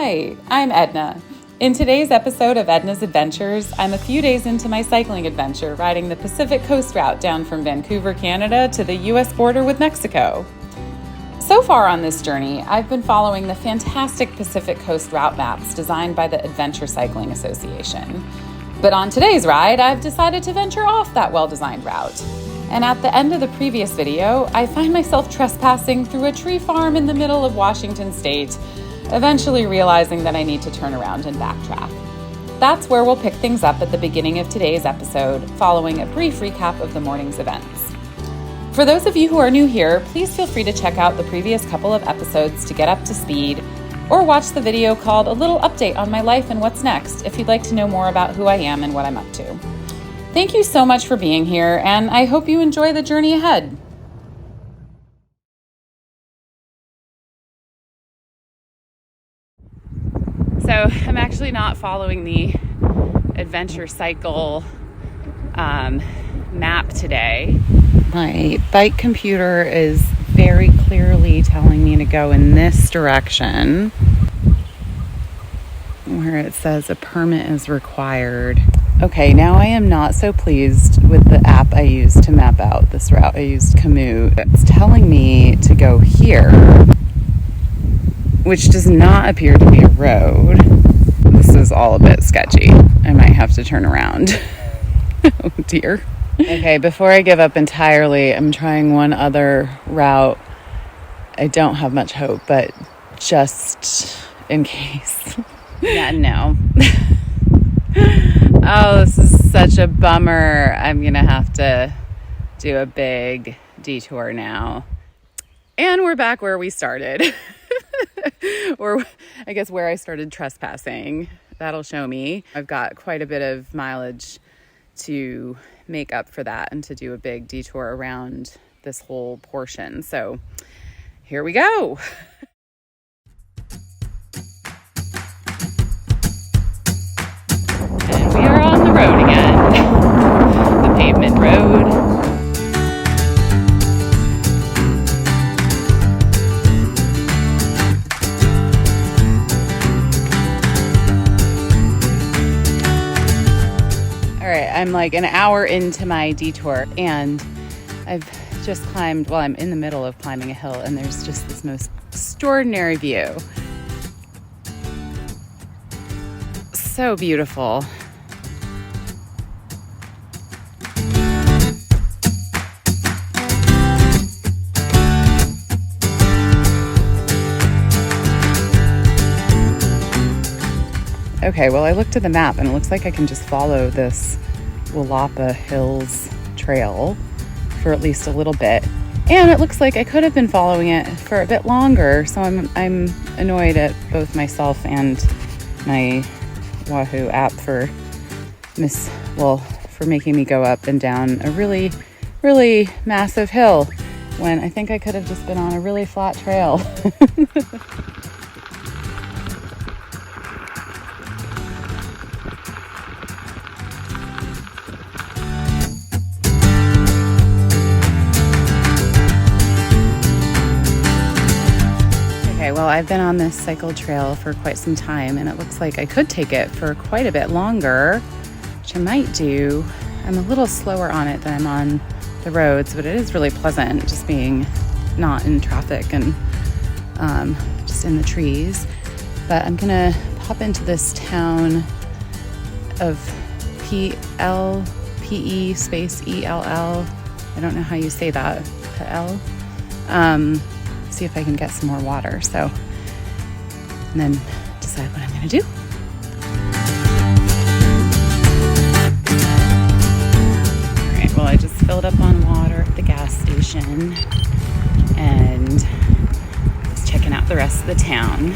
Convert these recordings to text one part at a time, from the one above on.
Hi, I'm Edna. In today's episode of Edna's Adventures, I'm a few days into my cycling adventure riding the Pacific Coast Route down from Vancouver, Canada to the US border with Mexico. So far on this journey, I've been following the fantastic Pacific Coast route maps designed by the Adventure Cycling Association. But on today's ride, I've decided to venture off that well-designed route. And at the end of the previous video, I find myself trespassing through a tree farm in the middle of Washington State, eventually realizing that I need to turn around and backtrack. That's where we'll pick things up at the beginning of today's episode, following a brief recap of the morning's events. For those of you who are new here, please feel free to check out the previous couple of episodes to get up to speed, or watch the video called A Little Update on My Life and What's Next if you'd like to know more about who I am and what I'm up to. Thank you so much for being here, and I hope you enjoy the journey ahead. So I'm actually not following the Adventure Cycle map today. My bike computer is very clearly telling me to go in this direction, where it says a permit is required. Okay, now I am not so pleased with the app I used to map out this route. I used Komoot. It's telling me to go here, which does not appear to be a road. This is all a bit sketchy. I might have to turn around. Oh dear. Okay, before I give up entirely, I'm trying one other route. I don't have much hope, but just in case. Yeah, no. Oh, this is such a bummer. I'm gonna have to do a big detour now. And we're back where we started. Or I guess where I started trespassing. That'll show me. I've got quite a bit of mileage to make up for that and to do a big detour around this whole portion. So here we go. And we are on the road again. The pavement road. All right, I'm like an hour into my detour, and I've just climbed, well, I'm in the middle of climbing a hill, and there's just this most extraordinary view. So beautiful. Okay, well, I looked at the map and it looks like I can just follow this Willapa Hills trail for at least a little bit. And it looks like I could have been following it for a bit longer, so I'm annoyed at both myself and my Wahoo app for making me go up and down a really, really massive hill when I think I could have just been on a really flat trail. Well, I've been on this cycle trail for quite some time, and it looks like I could take it for quite a bit longer, which I might do. I'm a little slower on it than I'm on the roads, but it is really pleasant just being not in traffic and just in the trees. But I'm gonna pop into this town of PLPE space ELL. I don't know how you say that, PL. See if I can get some more water, and then decide what I'm gonna do. All right, well, I just filled up on water at the gas station and just checking out the rest of the town.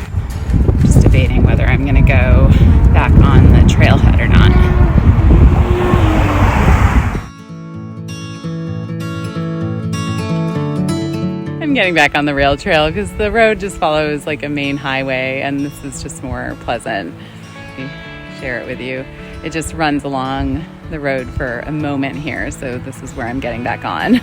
Just debating whether I'm gonna go back on the trailhead or not. I'm getting back on the rail trail because the road just follows like a main highway, and this is just more pleasant. Let me share it with you. It just runs along the road for a moment here, so this is where I'm getting back on.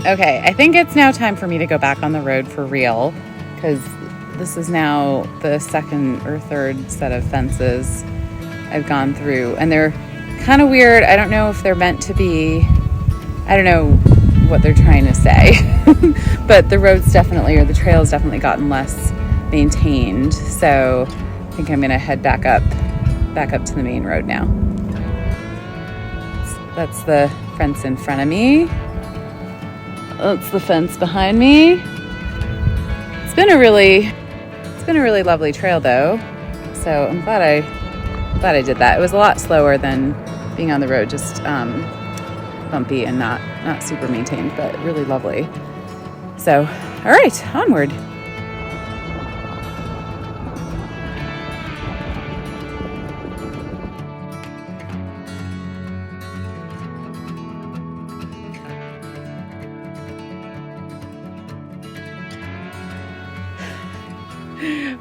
Okay, I think it's now time for me to go back on the road for real, because this is now the second or third set of fences I've gone through, and they're kind of weird. I don't know if they're meant to be, I don't know what they're trying to say, but the roads definitely, or the trail's definitely gotten less maintained, so I think I'm going to head back up to the main road now. That's the fence in front of me. That's the fence behind me. It's been a really lovely trail though. So I'm glad I did that. It was a lot slower than being on the road, just bumpy and not super maintained, but really lovely. So, all right, onward.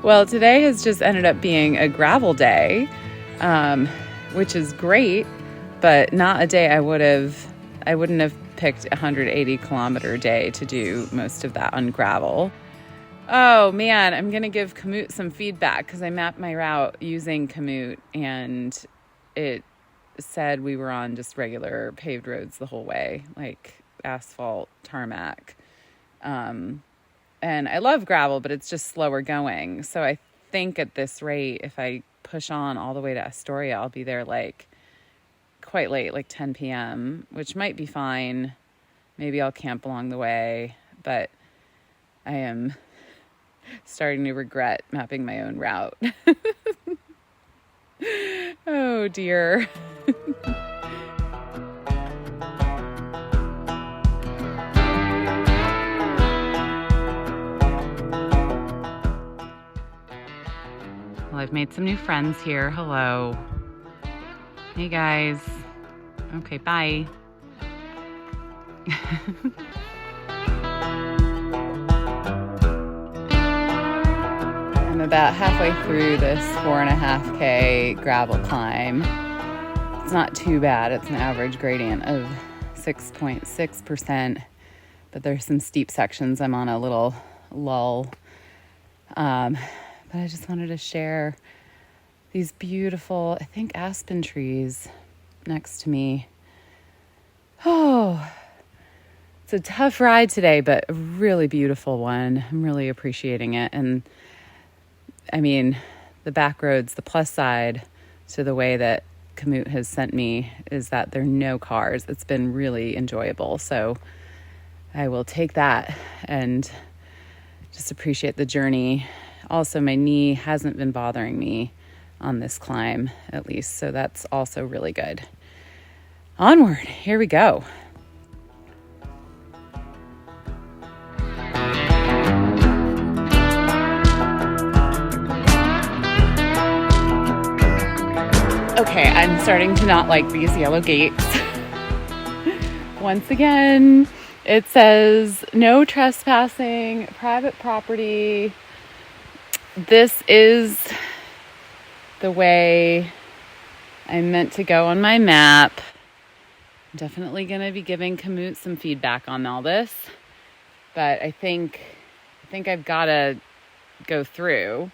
Well, today has just ended up being a gravel day, which is great, but not a day I wouldn't have picked a 180 kilometer day to do most of that on gravel. Oh man, I'm going to give Komoot some feedback because I mapped my route using Komoot and it said we were on just regular paved roads the whole way, like asphalt, tarmac. And I love gravel, but it's just slower going. So I think at this rate, if I push on all the way to Astoria, I'll be there like quite late, like 10 p.m., which might be fine. Maybe I'll camp along the way, but I am starting to regret mapping my own route. Oh dear. Well, I've made some new friends here. Hello. Hey guys. Okay, bye. I'm about halfway through this 4.5K gravel climb. It's not too bad. It's an average gradient of 6.6%, but there's some steep sections. I'm on a little lull. But I just wanted to share these beautiful, I think, aspen trees next to me. Oh, it's a tough ride today, but a really beautiful one. I'm really appreciating it. And I mean, the back roads, the plus side to the way that Komoot has sent me is that there are no cars. It's been really enjoyable. So I will take that and just appreciate the journey. Also, my knee hasn't been bothering me on this climb, at least. So that's also really good. Onward. Here we go. Okay, I'm starting to not like these yellow gates. Once again, it says no trespassing, private property. This is the way I'm meant to go on my map. I'm definitely going to be giving Komoot some feedback on all this, but I think I've got to go through.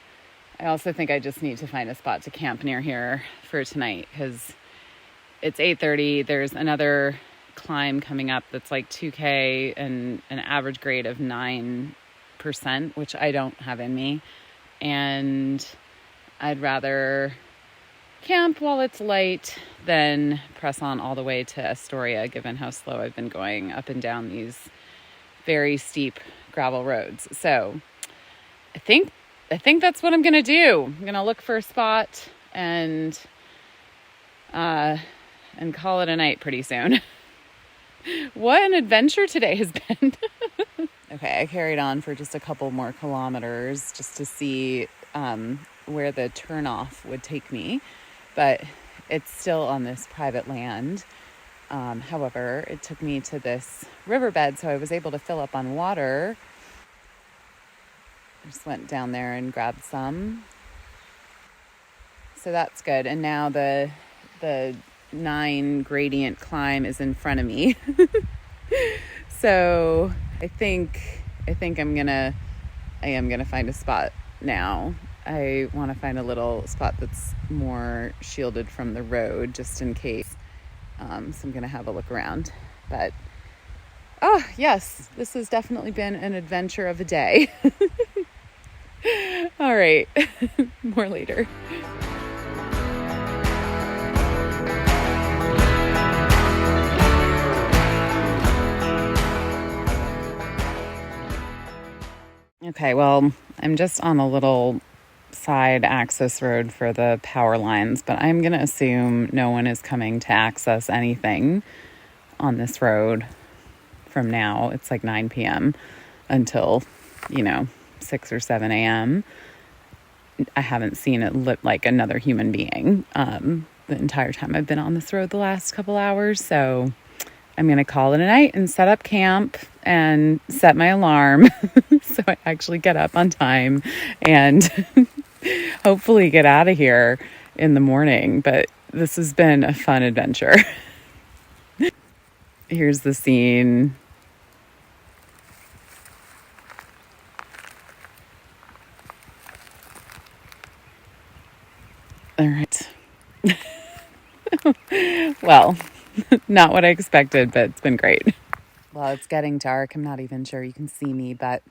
I also think I just need to find a spot to camp near here for tonight because it's 8:30. There's another climb coming up that's like 2K and an average grade of 9%, which I don't have in me. And I'd rather camp while it's light than press on all the way to Astoria, given how slow I've been going up and down these very steep gravel roads. So I think that's what I'm going to do. I'm going to look for a spot and call it a night pretty soon. What an adventure today has been. Okay, I carried on for just a couple more kilometers just to see where the turnoff would take me. But it's still on this private land. However, it took me to this riverbed, so I was able to fill up on water. I just went down there and grabbed some. So that's good. And now the 9 gradient climb is in front of me. So I think I am gonna find a spot now. I want to find a little spot that's more shielded from the road just in case. So I'm gonna have a look around. But oh yes, this has definitely been an adventure of a day. All right, more later. Okay, well, I'm just on a little side access road for the power lines, but I'm going to assume no one is coming to access anything on this road from now. It's like 9 p.m. until, 6 or 7 a.m. I haven't seen it lit like another human being the entire time I've been on this road the last couple hours, so I'm going to call it a night and set up camp and set my alarm so I actually get up on time and hopefully get out of here in the morning. But this has been a fun adventure. Here's the scene. All right. Well, not what I expected, but it's been great. Well, it's getting dark. I'm not even sure you can see me, but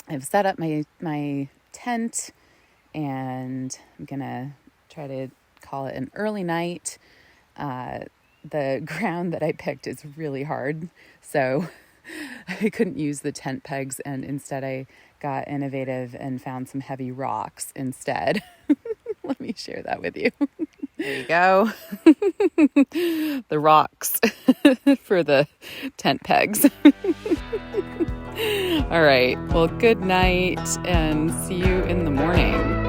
I've set up my tent and I'm gonna try to call it an early night. The ground that I picked is really hard, so I couldn't use the tent pegs, and instead I got innovative and found some heavy rocks instead. Let me share that with you. There you go. The rocks for the tent pegs. All right. Well, good night and see you in the morning.